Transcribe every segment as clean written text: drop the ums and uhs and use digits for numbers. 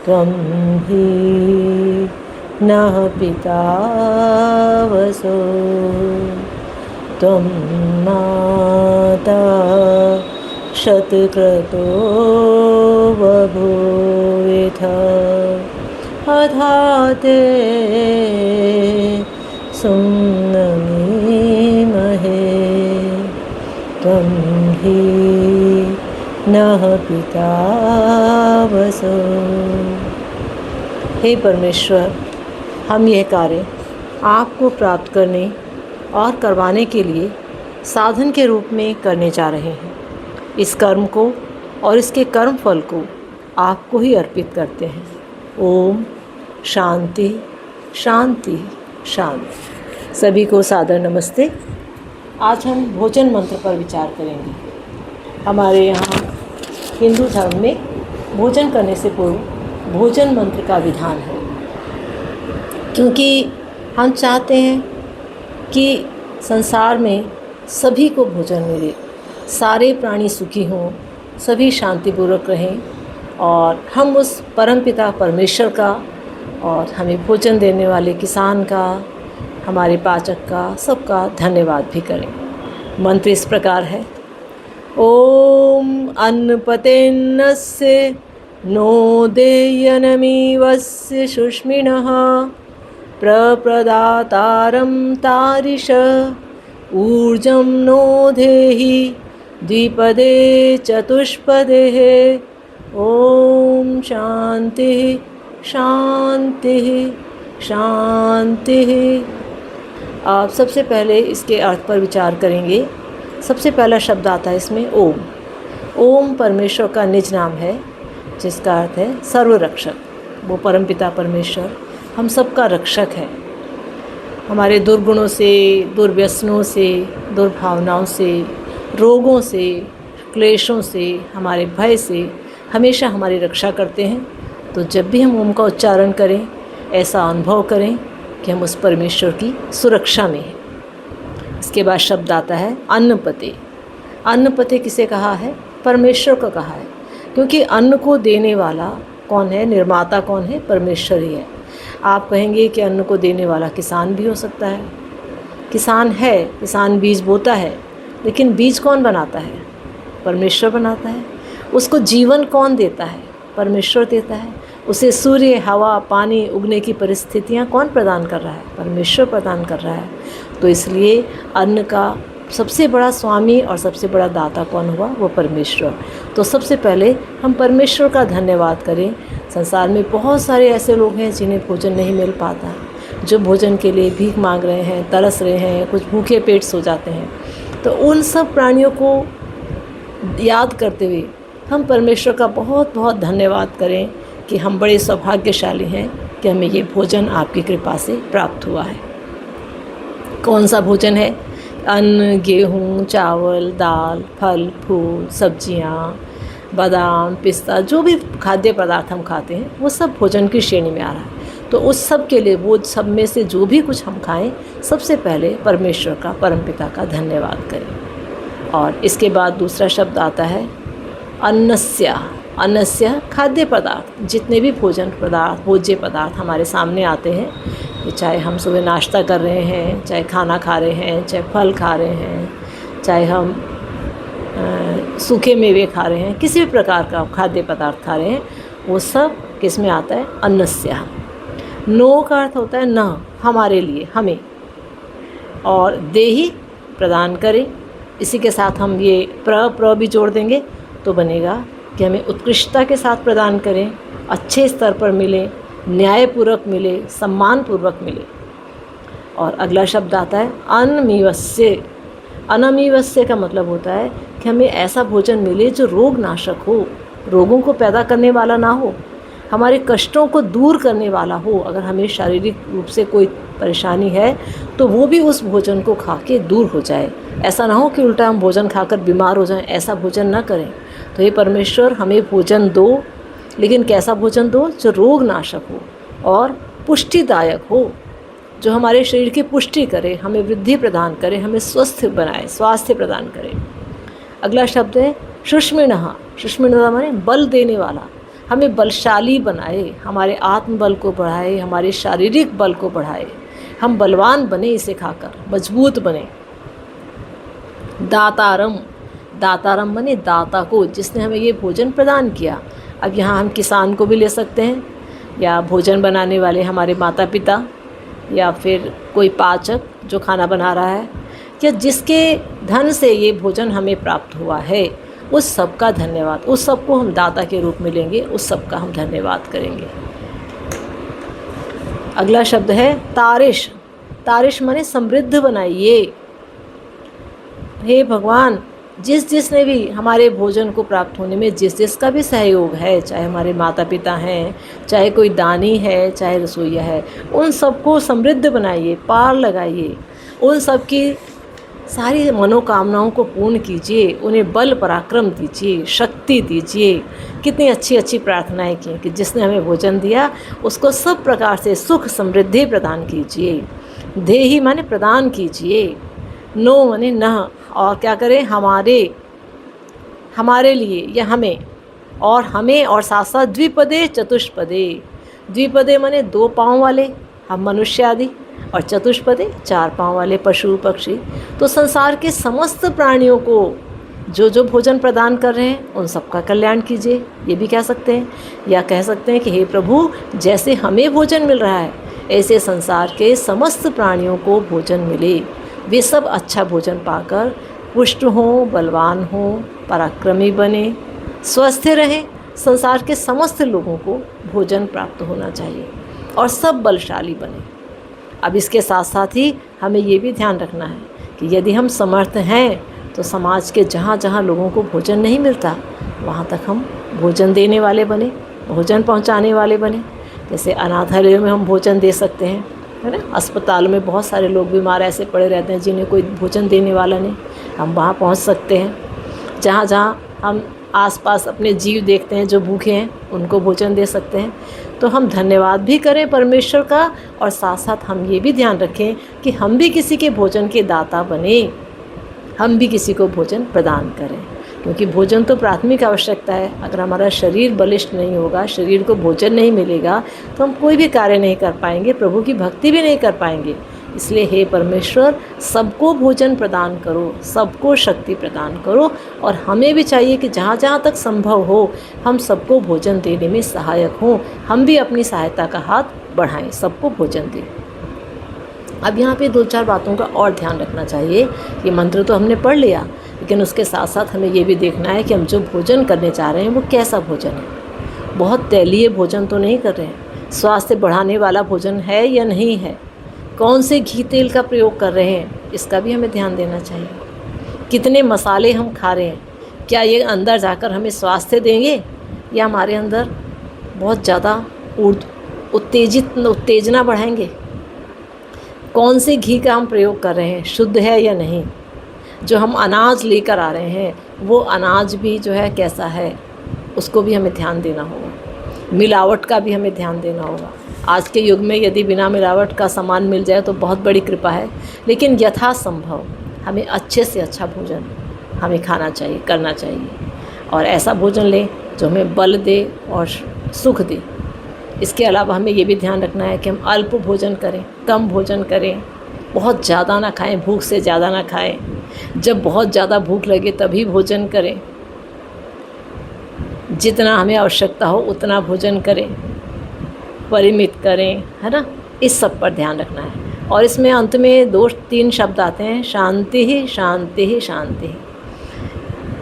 त्वं हि नः पिता वसो त्वं माता शतक्रतो बभूविथ अथा ते सुम्नमीमहे त्वं हि नः पिता वसो। हे परमेश्वर, हम यह कार्य आपको प्राप्त करने और करवाने के लिए साधन के रूप में करने जा रहे हैं। इस कर्म को और इसके कर्म फल को आपको ही अर्पित करते हैं। ओम शांति शांति शांति। सभी को सादर नमस्ते। आज हम भोजन मंत्र पर विचार करेंगे। हमारे यहाँ हिंदू धर्म में भोजन करने से पूर्व भोजन मंत्र का विधान है, क्योंकि हम चाहते हैं कि संसार में सभी को भोजन मिले, सारे प्राणी सुखी हों, सभी शांतिपूर्वक रहें और हम उस परमपिता परमेश्वर का और हमें भोजन देने वाले किसान का, हमारे पाचक का, सबका धन्यवाद भी करें। मंत्र इस प्रकार है। ओम अन्नपतेन्नस्य नोदेयनमिवस्य सुष्मिणः प्रप्रदातारं तारिष ऊर्जं नो देहि द्विपदे चतुष्पदे। ओम शांति शांति शांति। आप सबसे पहले इसके अर्थ पर विचार करेंगे। सबसे पहला शब्द आता है इसमें ओम। ओम परमेश्वर का निज नाम है, जिसका अर्थ है सर्वरक्षक। वो परमपिता परमेश्वर हम सबका रक्षक है। हमारे दुर्गुणों से, दुर्व्यसनों से, दुर्भावनाओं से, रोगों से, क्लेशों से, हमारे भय से हमेशा हमारी रक्षा करते हैं। तो जब भी हम ओम का उच्चारण करें, ऐसा अनुभव करें कि हम उस परमेश्वर की सुरक्षा में हैं। इसके बाद शब्द आता है अन्नपते। अन्नपते किसे कहा है? परमेश्वर को कहा है, क्योंकि अन्न को देने वाला कौन है? निर्माता कौन है? परमेश्वर ही है। आप कहेंगे कि अन्न को देने वाला किसान भी हो सकता है। किसान है, किसान बीज बोता है, लेकिन बीज कौन बनाता है? परमेश्वर बनाता है। उसको जीवन कौन देता है? परमेश्वर देता है। उसे सूर्य, हवा, पानी, उगने की परिस्थितियाँ कौन प्रदान कर रहा है? परमेश्वर प्रदान कर रहा है। तो इसलिए अन्न का सबसे बड़ा स्वामी और सबसे बड़ा दाता कौन हुआ? वो परमेश्वर। तो सबसे पहले हम परमेश्वर का धन्यवाद करें। संसार में बहुत सारे ऐसे लोग हैं जिन्हें भोजन नहीं मिल पाता, जो भोजन के लिए भीख मांग रहे हैं, तरस रहे हैं, कुछ भूखे पेट सो जाते हैं। तो उन सब प्राणियों को याद करते हुए हम परमेश्वर का बहुत बहुत धन्यवाद करें कि हम बड़े सौभाग्यशाली हैं कि हमें ये भोजन आपकी कृपा से प्राप्त हुआ है। कौन सा भोजन है? अन्न, गेहूँ, चावल, दाल, फल, फूल, सब्जियाँ, बादाम, पिस्ता, जो भी खाद्य पदार्थ हम खाते हैं वो सब भोजन की श्रेणी में आ रहा है। तो उस सब के लिए, वो सब में से जो भी कुछ हम खाएं, सबसे पहले परमेश्वर का, परमपिता का धन्यवाद करें। और इसके बाद दूसरा शब्द आता है अन्नस्य। अन्नस्य खाद्य पदार्थ, जितने भी भोजन पदार्थ, भोज्य पदार्थ हमारे सामने आते हैं, चाहे हम सुबह नाश्ता कर रहे हैं, चाहे खाना खा रहे हैं, चाहे फल खा रहे हैं, चाहे हम सूखे मेवे खा रहे हैं, किसी भी प्रकार का खाद्य पदार्थ खा रहे हैं, वो सब किस में आता है? अन्नस्य। नो का अर्थ होता है न, हमारे लिए, हमें, और देहि प्रदान करें। इसी के साथ हम ये प्र भी जोड़ देंगे तो बनेगा कि हमें उत्कृष्टता के साथ प्रदान करें, अच्छे स्तर पर मिले, न्यायपूर्वक मिले, सम्मानपूर्वक मिले। और अगला शब्द आता है अनमीवस्य। अनमीवस्य का मतलब होता है कि हमें ऐसा भोजन मिले जो रोग नाशक हो, रोगों को पैदा करने वाला ना हो, हमारे कष्टों को दूर करने वाला हो। अगर हमें शारीरिक रूप से कोई परेशानी है तो वो भी उस भोजन को खा के दूर हो जाए। ऐसा ना हो कि उल्टा हम भोजन खाकर बीमार हो जाएं, ऐसा भोजन ना करें। तो ये परमेश्वर हमें भोजन दो, लेकिन कैसा भोजन दो? जो रोग नाशक हो और पुष्टिदायक हो, जो हमारे शरीर की पुष्टि करे, हमें वृद्धि प्रदान करे, हमें स्वस्थ बनाए, स्वास्थ्य प्रदान करे। अगला शब्द है सुष्मिणः। सुष्मिणः माने बल देने वाला, हमें बलशाली बनाए, हमारे आत्मबल को बढ़ाए, हमारे शारीरिक बल को बढ़ाए, हम बलवान बने इसे खाकर, मजबूत बने। दातारम, दातारम बने दाता को, जिसने हमें ये भोजन प्रदान किया। अब यहाँ हम किसान को भी ले सकते हैं, या भोजन बनाने वाले हमारे माता पिता, या फिर कोई पाचक जो खाना बना रहा है, या जिसके धन से ये भोजन हमें प्राप्त हुआ है, उस सब का धन्यवाद, उस सब को हम दाता के रूप में लेंगे, उस सब का हम धन्यवाद करेंगे। अगला शब्द है तारिश। तारिश माने समृद्ध बनाइए। हे भगवान, जिसने भी हमारे भोजन को प्राप्त होने में जिसका भी सहयोग है, चाहे हमारे माता पिता हैं, चाहे कोई दानी है, चाहे रसोईया है, उन सबको समृद्ध बनाइए, पार लगाइए, उन सब की सारी मनोकामनाओं को पूर्ण कीजिए, उन्हें बल पराक्रम दीजिए, शक्ति दीजिए। कितनी अच्छी अच्छी प्रार्थनाएं की कि जिसने हमें भोजन दिया उसको सब प्रकार से सुख समृद्धि प्रदान कीजिए। देही माने प्रदान कीजिए, नो माने न, और क्या करें, हमारे लिए या हमें, और साथ साथ द्विपदे चतुष्पदे। द्विपदे माने 2 पाँव वाले हम मनुष्य आदि, और चतुष्पदे 4 पाँव वाले पशु पक्षी। तो संसार के समस्त प्राणियों को जो भोजन प्रदान कर रहे हैं उन सबका कल्याण कीजिए, ये भी कह सकते हैं। या कह सकते हैं कि हे प्रभु, जैसे हमें भोजन मिल रहा है ऐसे संसार के समस्त प्राणियों को भोजन मिले, वे सब अच्छा भोजन पाकर पुष्ट हों, बलवान हों, पराक्रमी बने, स्वस्थ रहें। संसार के समस्त लोगों को भोजन प्राप्त होना चाहिए और सब बलशाली बने। अब इसके साथ साथ ही हमें ये भी ध्यान रखना है कि यदि हम समर्थ हैं तो समाज के जहाँ जहाँ लोगों को भोजन नहीं मिलता वहाँ तक हम भोजन देने वाले बने, भोजन पहुँचाने वाले बने। जैसे अनाथालयों में हम भोजन दे सकते हैं, है ना। अस्पतालों में बहुत सारे लोग बीमार ऐसे पड़े रहते हैं जिन्हें कोई भोजन देने वाला नहीं, हम वहाँ पहुँच सकते हैं। जहाँ जहाँ हम आसपास अपने जीव देखते हैं जो भूखे हैं उनको भोजन दे सकते हैं। तो हम धन्यवाद भी करें परमेश्वर का, और साथ साथ हम ये भी ध्यान रखें कि हम भी किसी के भोजन के दाता बने, हम भी किसी को भोजन प्रदान करें, क्योंकि भोजन तो प्राथमिक आवश्यकता है। अगर हमारा शरीर बलिष्ठ नहीं होगा, शरीर को भोजन नहीं मिलेगा, तो हम कोई भी कार्य नहीं कर पाएंगे, प्रभु की भक्ति भी नहीं कर पाएंगे। इसलिए हे परमेश्वर, सबको भोजन प्रदान करो, सबको शक्ति प्रदान करो, और हमें भी चाहिए कि जहाँ जहाँ तक संभव हो हम सबको भोजन देने में सहायक हों, हम भी अपनी सहायता का हाथ बढ़ाएं, सबको भोजन दें। अब यहाँ पे 2-4 बातों का और ध्यान रखना चाहिए। ये मंत्र तो हमने पढ़ लिया, लेकिन उसके साथ साथ हमें ये भी देखना है कि हम जो भोजन करने जा रहे हैं वो कैसा भोजन है। बहुत तैलीय भोजन तो नहीं कर रहे हैं, स्वास्थ्य बढ़ाने वाला भोजन है या नहीं है, कौन से घी तेल का प्रयोग कर रहे हैं, इसका भी हमें ध्यान देना चाहिए। कितने मसाले हम खा रहे हैं, क्या ये अंदर जाकर हमें स्वास्थ्य देंगे या हमारे अंदर बहुत ज़्यादा उत्तेजना बढ़ाएंगे। कौन से घी का हम प्रयोग कर रहे हैं, शुद्ध है या नहीं। जो हम अनाज लेकर आ रहे हैं वो अनाज भी जो है कैसा है, उसको भी हमें ध्यान देना होगा। मिलावट का भी हमें ध्यान देना होगा। आज के युग में यदि बिना मिलावट का सामान मिल जाए तो बहुत बड़ी कृपा है, लेकिन यथासंभव हमें अच्छे से अच्छा भोजन हमें खाना चाहिए, करना चाहिए, और ऐसा भोजन लें जो हमें बल दे और सुख दे। इसके अलावा हमें ये भी ध्यान रखना है कि हम अल्प भोजन करें, कम भोजन करें, बहुत ज़्यादा ना खाएं, भूख से ज़्यादा ना खाएं। जब बहुत ज़्यादा भूख लगे तभी भोजन करें, जितना हमें आवश्यकता हो उतना भोजन करें, परिमित करें, है ना। इस सब पर ध्यान रखना है। और इसमें अंत में 2-3 शब्द आते हैं, शांति ही शांति ही शांति ही।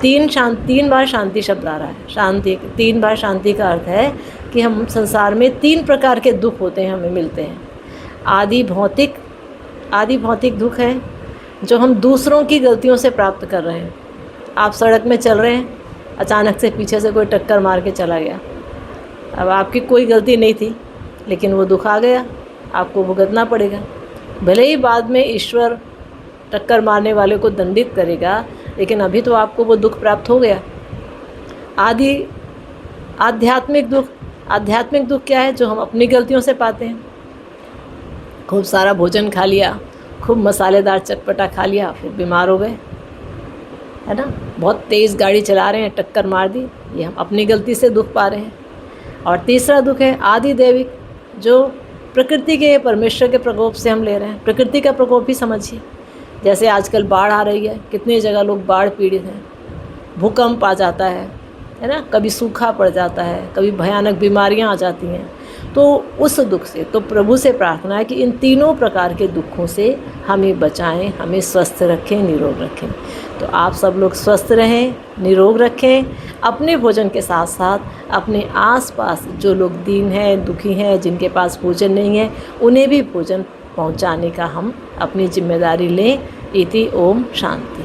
3 बार शांति शब्द आ रहा है। शांति 3 बार शांति का अर्थ है कि हम संसार में 3 प्रकार के दुख होते हैं, हमें मिलते हैं। आदि भौतिक दुख है जो हम दूसरों की गलतियों से प्राप्त कर रहे हैं। आप सड़क में चल रहे हैं, अचानक से पीछे से कोई टक्कर मार के चला गया, अब आपकी कोई गलती नहीं थी लेकिन वो दुख आ गया, आपको भुगतना पड़ेगा। भले ही बाद में ईश्वर टक्कर मारने वाले को दंडित करेगा, लेकिन अभी तो आपको वो दुख प्राप्त हो गया। आध्यात्मिक दुख क्या है, जो हम अपनी गलतियों से पाते हैं। खूब सारा भोजन खा लिया, खूब मसालेदार चटपटा खा लिया, फिर बीमार हो गए, है ना। बहुत तेज़ गाड़ी चला रहे हैं, टक्कर मार दी, ये हम अपनी गलती से दुख पा रहे हैं। और तीसरा दुख है आदि दैविक, जो प्रकृति के परमेश्वर के प्रकोप से हम ले रहे हैं। प्रकृति का प्रकोप ही समझिए, जैसे आजकल बाढ़ आ रही है, कितनी जगह लोग बाढ़ पीड़ित हैं, भूकंप आ जाता है ना, कभी सूखा पड़ जाता है, कभी भयानक बीमारियां आ जाती हैं। तो उस दुख से तो प्रभु से प्रार्थना है कि इन तीनों प्रकार के दुखों से हमें बचाएं, हमें स्वस्थ रखें, निरोग रखें। तो आप सब लोग स्वस्थ रहें, निरोग रखें, अपने भोजन के साथ साथ अपने आसपास जो लोग दीन हैं, दुखी हैं, जिनके पास भोजन नहीं है, उन्हें भी भोजन पहुंचाने का हम अपनी जिम्मेदारी लें। इति ओम शांति।